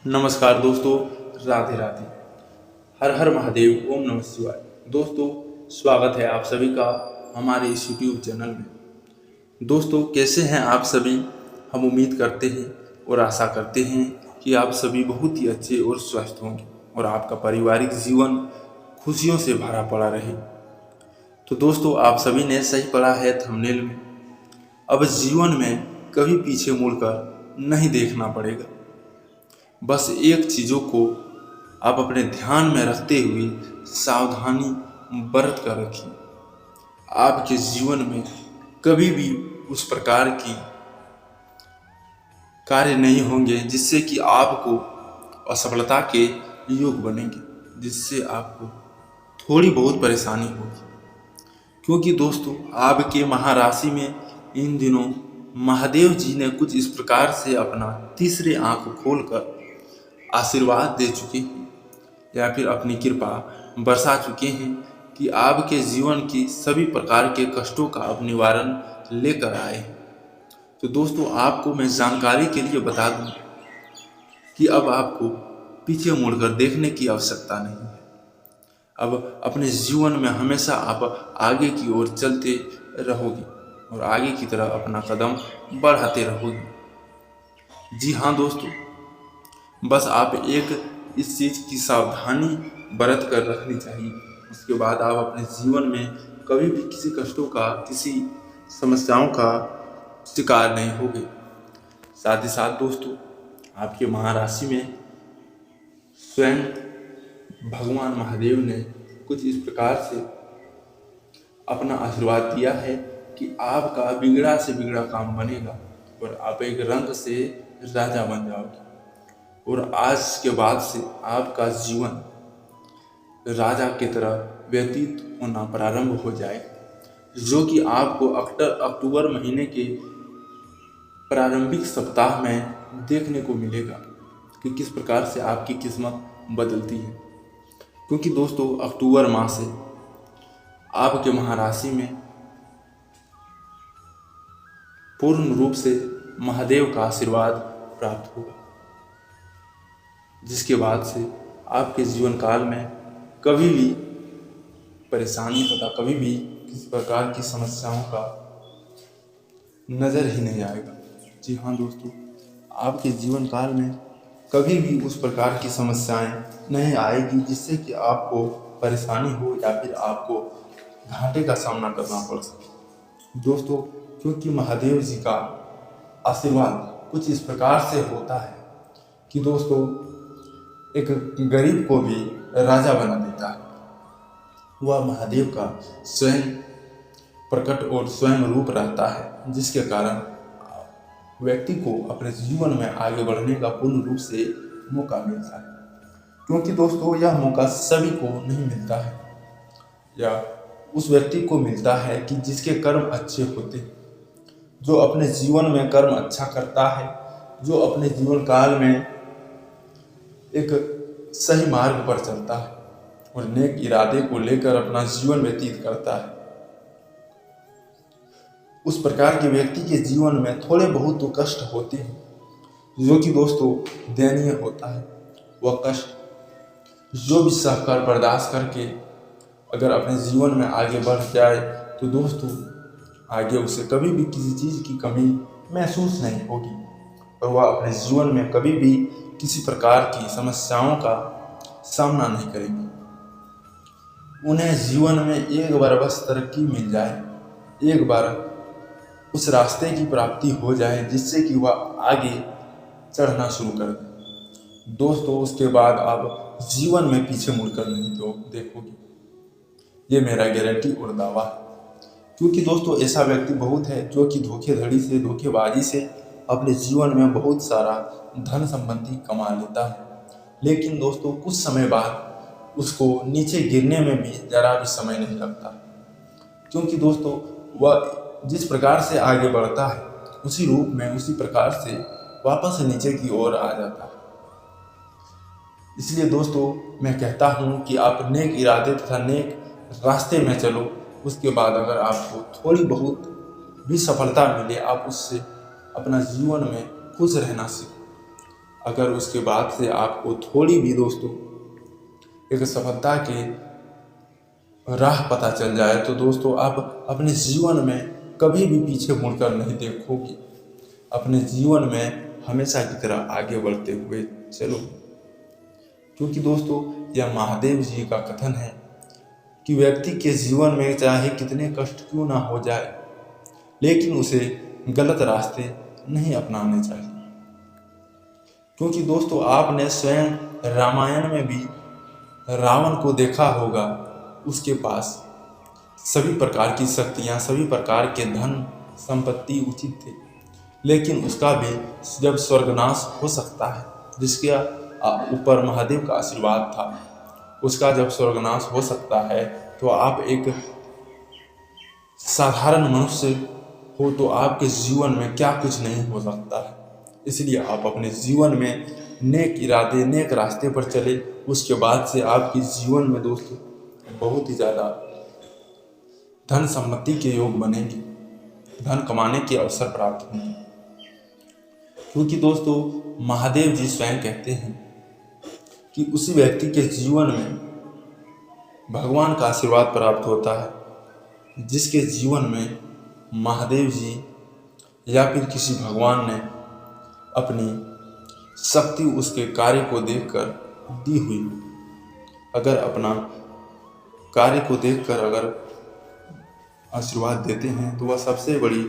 नमस्कार दोस्तों, राधे राधे। हर हर महादेव, ओम नमः शिवाय। दोस्तों, स्वागत है आप सभी का हमारे इस यूट्यूब चैनल में। दोस्तों, कैसे हैं आप सभी? हम उम्मीद करते हैं और आशा करते हैं कि आप सभी बहुत ही अच्छे और स्वस्थ होंगे और आपका पारिवारिक जीवन खुशियों से भरा पड़ा रहे। तो दोस्तों, आप सभी ने सही पढ़ा है थंबनेल में। अब जीवन में कभी पीछे मुड़कर नहीं देखना पड़ेगा। बस एक चीज़ों को आप अपने ध्यान में रखते हुए सावधानी बरत कर रखिए। आपके जीवन में कभी भी उस प्रकार की कार्य नहीं होंगे जिससे कि आपको असफलता के योग बनेंगे, जिससे आपको थोड़ी बहुत परेशानी होगी। क्योंकि दोस्तों, आपके महाराशि में इन दिनों महादेव जी ने कुछ इस प्रकार से अपना तीसरे आंख खोलकर आशीर्वाद दे चुके हैं या फिर अपनी कृपा बरसा चुके हैं कि आपके जीवन की सभी प्रकार के कष्टों का अब निवारण लेकर आए हैं। तो दोस्तों, आपको मैं जानकारी के लिए बता दूं कि अब आपको पीछे मुड़कर देखने की आवश्यकता नहीं है। अब अपने जीवन में हमेशा आप आगे की ओर चलते रहोगे और आगे की तरफ अपना कदम बढ़ाते रहोगे। जी हाँ दोस्तों, बस आप एक इस चीज़ की सावधानी बरत कर रखनी चाहिए। उसके बाद आप अपने जीवन में कभी भी किसी कष्टों का, किसी समस्याओं का शिकार नहीं होगे। साथ ही साथ दोस्तों, आपके महाराशि में स्वयं भगवान महादेव ने कुछ इस प्रकार से अपना आशीर्वाद दिया है कि आपका बिगड़ा से बिगड़ा काम बनेगा और आप एक रंग से राजा बन जाओगे। और आज के बाद से आपका जीवन राजा की तरह व्यतीत होना प्रारंभ हो जाए, जो कि आपको अक्टूबर महीने के प्रारंभिक सप्ताह में देखने को मिलेगा कि किस प्रकार से आपकी किस्मत बदलती है। क्योंकि दोस्तों, अक्टूबर माह से आपके महाराशि में पूर्ण रूप से महादेव का आशीर्वाद प्राप्त होगा, जिसके बाद से आपके जीवन काल में कभी भी परेशानी तथा कभी भी किसी प्रकार की समस्याओं का नज़र ही नहीं आएगा। जी हाँ दोस्तों, आपके जीवन काल में कभी भी उस प्रकार की समस्याएं नहीं आएगी जिससे कि आपको परेशानी हो या फिर आपको घाटे का सामना करना पड़ सके। दोस्तों, क्योंकि महादेव जी का आशीर्वाद कुछ इस प्रकार से होता है कि दोस्तों, एक गरीब को भी राजा बना देता है। वह महादेव का स्वयं प्रकट और स्वयं रूप रहता है, जिसके कारण व्यक्ति को अपने जीवन में आगे बढ़ने का पूर्ण रूप से मौका मिलता है। क्योंकि दोस्तों, यह मौका सभी को नहीं मिलता है, या उस व्यक्ति को मिलता है कि जिसके कर्म अच्छे होते हैं, जो अपने जीवन में कर्म अच्छा करता है, जो अपने जीवन काल में एक सही मार्ग पर चलता है और नेक इरादे को लेकर अपना जीवन व्यतीत करता है। उस प्रकार के व्यक्ति के जीवन में थोड़े बहुत तो कष्ट होते हैं, जो कि दोस्तों दयनीय होता है। वह कष्ट जो भी सहकर बर्दाश्त करके अगर अपने जीवन में आगे बढ़ जाए तो दोस्तों, आगे उसे कभी भी किसी चीज़ की कमी महसूस नहीं होगी और वह अपने जीवन में कभी भी किसी प्रकार की समस्याओं का सामना नहीं करेंगे। उन्हें जीवन में एक बार बस तरक्की मिल जाए, एक बार उस रास्ते की प्राप्ति हो जाए जिससे कि वह आगे चढ़ना शुरू कर दे। दोस्तों, उसके बाद आप जीवन में पीछे मुड़कर नहीं देखोगे। ये मेरा गारंटी और दावा है। क्योंकि दोस्तों, ऐसा व्यक्ति बहुत है जो कि धोखेधड़ी से, धोखेबाजी से अपने जीवन में बहुत सारा धन संबंधी कमा लेता है, लेकिन दोस्तों कुछ समय बाद उसको नीचे गिरने में भी जरा भी समय नहीं लगता। क्योंकि दोस्तों, वह जिस प्रकार से आगे बढ़ता है उसी रूप में, उसी प्रकार से वापस नीचे की ओर आ जाता है। इसलिए दोस्तों, मैं कहता हूँ कि आप नेक इरादे तथा नेक रास्ते में चलो। उसके बाद अगर आपको थोड़ी बहुत भी सफलता मिले, आप उससे अपना जीवन में खुश रहना सीखो। अगर उसके बाद से आपको थोड़ी भी दोस्तों एक सफलता की राह पता चल जाए तो दोस्तों आप अपने जीवन में कभी भी पीछे मुड़कर नहीं देखोगे। अपने जीवन में हमेशा की तरह आगे बढ़ते हुए चलो, क्योंकि दोस्तों यह महादेव जी का कथन है कि व्यक्ति के जीवन में चाहे कितने कष्ट क्यों ना हो जाए, लेकिन उसे गलत रास्ते नहीं अपनाने चाहिए। क्योंकि दोस्तों आपने स्वयं रामायण में भी रावण को देखा होगा, उसके पास सभी प्रकार की शक्तियां, सभी प्रकार के धन संपत्ति उचित थे, लेकिन उसका भी जब स्वर्गनाश हो सकता है, जिसके ऊपर महादेव का आशीर्वाद था, उसका जब स्वर्गनाश हो सकता है तो आप एक साधारण मनुष्य हो तो आपके जीवन में क्या कुछ नहीं हो सकता है। इसलिए आप अपने जीवन में नेक इरादे, नेक रास्ते पर चले, उसके बाद से आपके जीवन में दोस्तों बहुत ही ज़्यादा धन सम्पत्ति के योग बनेंगे, धन कमाने के अवसर प्राप्त होंगे। क्योंकि दोस्तों महादेव जी स्वयं कहते हैं कि उसी व्यक्ति के जीवन में भगवान का आशीर्वाद प्राप्त होता है जिसके जीवन में महादेव जी या फिर किसी भगवान ने अपनी शक्ति उसके कार्य को देखकर दी हुई हो। अगर अपना कार्य को देखकर अगर आशीर्वाद देते हैं तो वह सबसे बड़ी